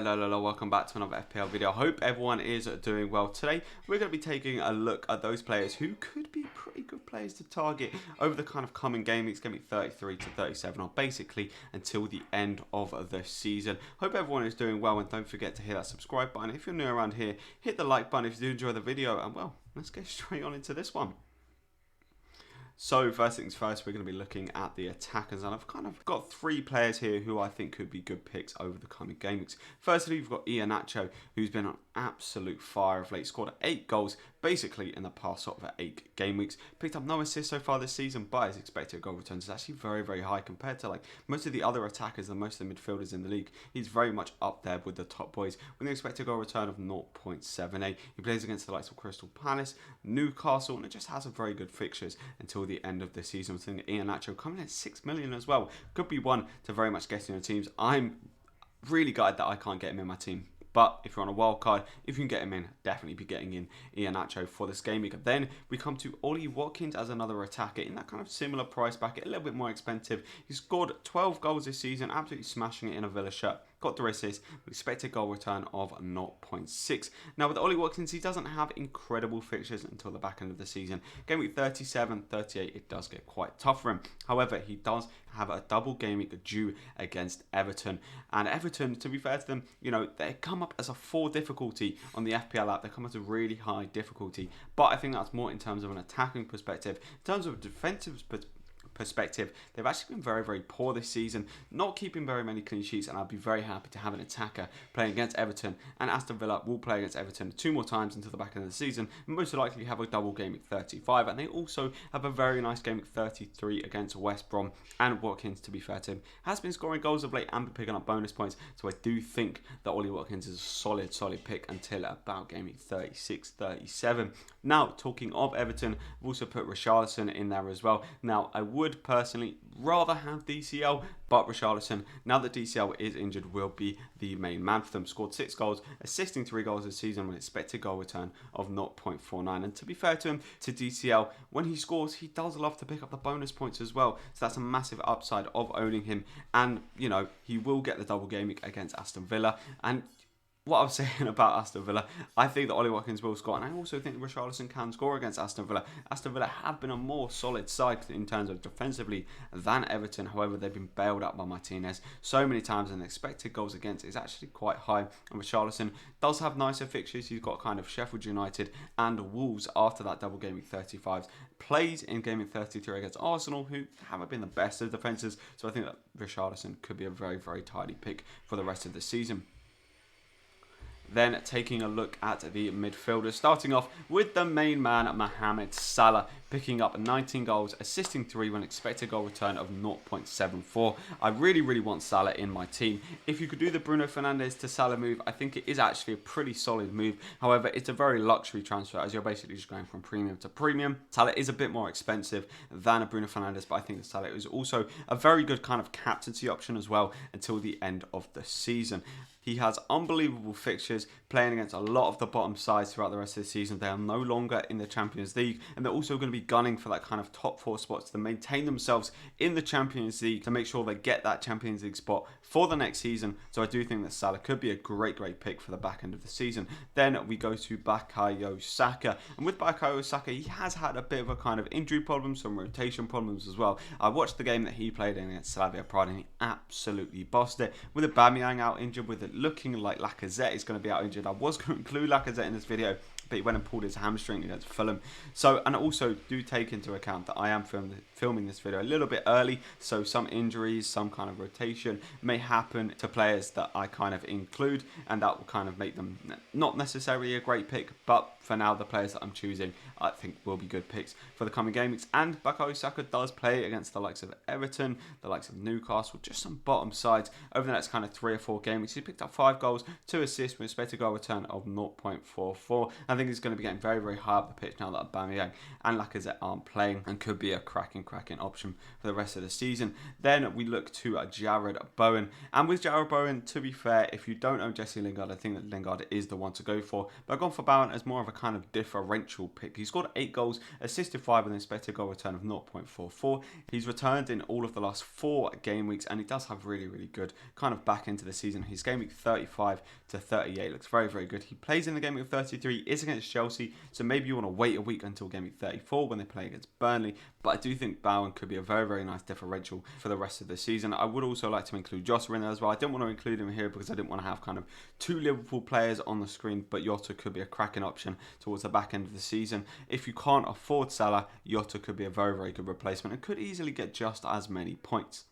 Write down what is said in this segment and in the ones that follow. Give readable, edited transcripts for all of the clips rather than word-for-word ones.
Hello, welcome back to another FPL video. Hope everyone is doing well. Today we're going to be taking a look at those players who could be pretty good players to target over the kind of coming game. It's going to be 33 to 37 or basically until the end of the season. Hope everyone is doing well, and don't forget to hit that subscribe button. If you're new around here, hit the like button if you do enjoy the video, and well, let's get straight on into this one. So first things first, we're going to be looking at the attackers, and I've kind of got three players here who I think could be good picks over the coming game weeks. Firstly, we've got Iheanacho, who's been on absolute fire of late, scored 8 goals basically in the past sort of 8 game weeks. Picked up no assists so far this season, but his expected goal returns is actually very high compared to like most of the other attackers and most of the midfielders in the league. He's very much up there with the top boys with an expected goal return of 0.78. He plays against the likes of Crystal Palace, Newcastle, and it just has some very good fixtures until the end of the season. We're seeing Iheanacho coming at 6 million as well. Could be one to very much get in your teams. I'm really gutted that I can't get him in my team. But if you're on a wild card, if you can get him in, definitely be getting in Iheanacho for this game week. Then we come to Ollie Watkins as another attacker in that kind of similar price bracket, a little bit more expensive. He scored 12 goals this season, absolutely smashing it in a Villa shirt. Got 3 assists with expected goal return of 0.6. Now with Ollie Watkins, he doesn't have incredible fixtures until the back end of the season. Game week 37, 38, it does get quite tough for him. However, he does have a double game week due against Everton. And Everton, to be fair to them, you know, they come up as a 4 difficulty on the FPL app. They come up as a really high difficulty. But I think that's more in terms of an attacking perspective. In terms of a defensive perspective, they've actually been very poor this season, not keeping very many clean sheets, and I'd be very happy to have an attacker playing against Everton. And Aston Villa will play against Everton 2 more times until the back end of the season, and most likely have a double game week 35, and they also have a very nice game week 33 against West Brom. And Watkins, to be fair to him, has been scoring goals of late and been picking up bonus points, so I do think that Ollie Watkins is a solid pick until about game week 36, 37. Now, talking of Everton, I've also put Richarlison in there as well. Now, I would personally rather have DCL, but Richarlison, now that DCL is injured, will be the main man for them. Scored 6 goals, assisting 3 goals this season with an expected goal return of 0.49. And to be fair to him, to DCL, when he scores, he does love to pick up the bonus points as well. So that's a massive upside of owning him. And, you know, he will get the double game week against Aston Villa. And what I was saying about Aston Villa, I think that Ollie Watkins will score, and I also think that Richarlison can score against Aston Villa. Aston Villa have been a more solid side in terms of defensively than Everton. However, they've been bailed out by Martinez so many times, and the expected goals against is actually quite high. And Richarlison does have nicer fixtures. He's got kind of Sheffield United and Wolves after that double game week 35. Plays in game week 33 against Arsenal, who haven't been the best of defences. So I think that Richarlison could be a very tidy pick for the rest of the season. Then taking a look at the midfielders, starting off with the main man, Mohamed Salah, picking up 19 goals, assisting 3 with an expected goal return of 0.74. I really want Salah in my team. If you could do the Bruno Fernandes to Salah move, I think it is actually a pretty solid move. However, it's a very luxury transfer, as you're basically just going from premium to premium. Salah is a bit more expensive than a Bruno Fernandes, but I think that Salah is also a very good kind of captaincy option as well until the end of the season. He has unbelievable fixtures, playing against a lot of the bottom sides throughout the rest of the season. They are no longer in the Champions League, and they're also going to be gunning for that kind of top 4 spots to maintain themselves in the Champions League, to make sure they get that Champions League spot for the next season. So I do think that Salah could be a great pick for the back end of the season. Then we go to Bukayo Saka, and with Bukayo Saka, he has had a bit of a kind of injury problem, some rotation problems as well. I watched the game that he played in against Slavia Prague, and he absolutely bossed it. With Aubameyang out injured, with it looking like Lacazette is going to be out injured. I was going to include Lacazette in this video, but he went and pulled his hamstring against Fulham. So, and also do take into account that I am filming this video a little bit early, so some injuries, some kind of rotation may happen to players that I kind of include, and that will kind of make them not necessarily a great pick, but for now, the players that I'm choosing, I think will be good picks for the coming game weeks. And Bukayo Saka does play against the likes of Everton, the likes of Newcastle, just some bottom sides over the next kind of 3 or 4 game weeks. He picked up 5 goals, 2 assists with an expected goal return of 0.44. I think he's going to be getting very, very high up the pitch now that Aubameyang and Lacazette aren't playing, and could be a cracking option for the rest of the season. Then we look to Jared Bowen, and with Jared Bowen, to be fair, if you don't own Jesse Lingard, I think that Lingard is the one to go for, but I've gone for Bowen as more of a kind of differential pick. He scored 8 goals, assisted 5 with an expected goal return of 0.44. He's returned in all of the last 4 game weeks, and he does have really, really good kind of back into the season. His game week 35 to 38 looks very, very good. He plays in the game week 33, is against Chelsea, so maybe you want to wait a week until game week 34 when they play against Burnley, but I do think Bowen could be a very, very nice differential for the rest of the season. I would also like to include Jota in there as well. I didn't want to include him here because I didn't want to have kind of 2 Liverpool players on the screen, but Jota could be a cracking option towards the back end of the season. If you can't afford Salah, Jota could be a very, very good replacement and could easily get just as many points.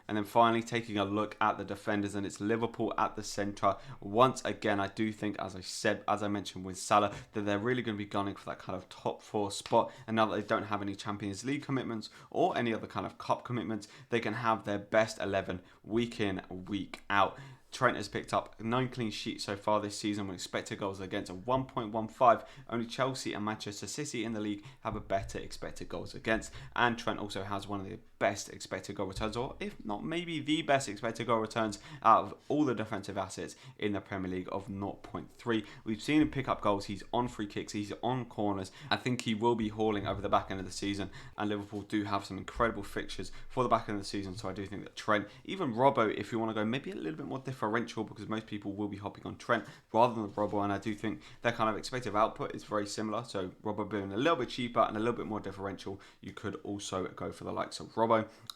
And then finally, taking a look at the defenders, and it's Liverpool at the centre. Once again, I do think, as I mentioned with Salah, that they're really going to be gunning for that kind of top 4 spot. And now that they don't have any Champions League commitments or any other kind of cup commitments, they can have their best 11 week in, week out. Trent has picked up 9 clean sheets so far this season with expected goals against of 1.15. Only Chelsea and Manchester City in the league have a better expected goals against. And Trent also has one of the best expected goal returns, or if not maybe the best expected goal returns out of all the defensive assets in the Premier League of 0.3. We've seen him pick up goals. He's on free kicks. He's on corners. I think he will be hauling over the back end of the season, and Liverpool do have some incredible fixtures for the back end of the season, so I do think that Trent, even Robbo, if you want to go maybe a little bit more differential, because most people will be hopping on Trent rather than Robbo, and I do think their kind of expected output is very similar, so Robbo being a little bit cheaper and a little bit more differential, you could also go for the likes of Robbo.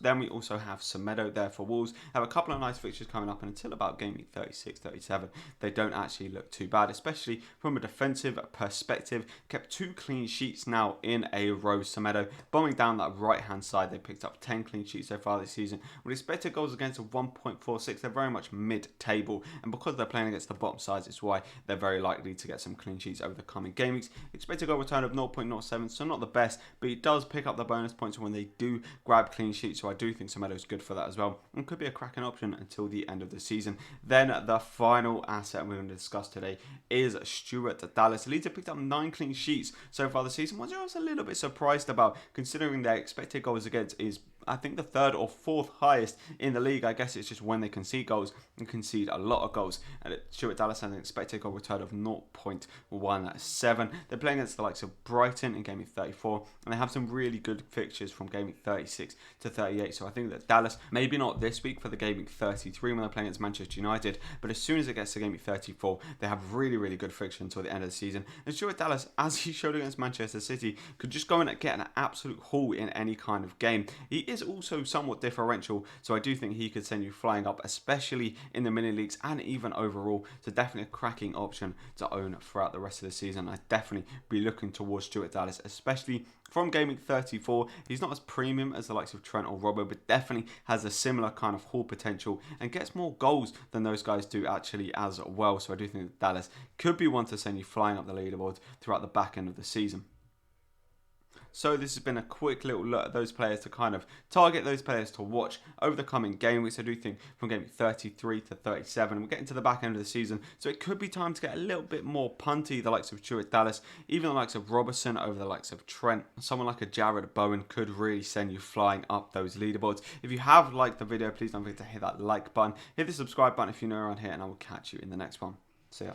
Then we also have Semedo there for Wolves. Have a couple of nice fixtures coming up, and until about game week 36, 37, they don't actually look too bad, especially from a defensive perspective. Kept 2 clean sheets now in a row. Semedo bombing down that right hand side. They picked up 10 clean sheets so far this season with expected goals against of 1.46. They're very much mid-table, and because they're playing against the bottom sides, it's why they're very likely to get some clean sheets over the coming game weeks. Expected goal return of 0.07, so not the best, but he does pick up the bonus points when they do grab clean sheets, so I do think Semedo's good for that as well, and could be a cracking option until the end of the season. Then the final asset we're going to discuss today is Stuart Dallas. Leeds have picked up 9 clean sheets so far this season, which I was a little bit surprised about, considering their expected goals against is, I think, the 3rd or 4th highest in the league. I guess it's just when they concede goals and concede a lot of goals. And Stuart Dallas has an expected goal return of 0.17. They're playing against the likes of Brighton in game week 34, and they have some really good fixtures from game week 36 to 38. So I think that Dallas, maybe not this week for the game week 33 when they're playing against Manchester United, but as soon as it gets to game week 34, they have really, really good fixture until the end of the season. And Stuart Dallas, as he showed against Manchester City, could just go and get an absolute haul in any kind of game. He is also somewhat differential, so I do think he could send you flying up, especially in the mini leagues and even overall. So definitely a cracking option to own throughout the rest of the season. I'd definitely be looking towards Stuart Dallas, especially from game week 34. He's not as premium as the likes of Trent or Robbo, but definitely has a similar kind of haul potential and gets more goals than those guys do actually as well. So I do think that Dallas could be one to send you flying up the leaderboards throughout the back end of the season. So this has been a quick little look at those players to kind of target, those players to watch over the coming game weeks. I do think from game 33 to 37, we're getting to the back end of the season, so it could be time to get a little bit more punty, the likes of Stuart Dallas, even the likes of Robertson over the likes of Trent. Someone like a Jared Bowen could really send you flying up those leaderboards. If you have liked the video, please don't forget to hit that like button, hit the subscribe button if you're new around here, and I will catch you in the next one. See ya.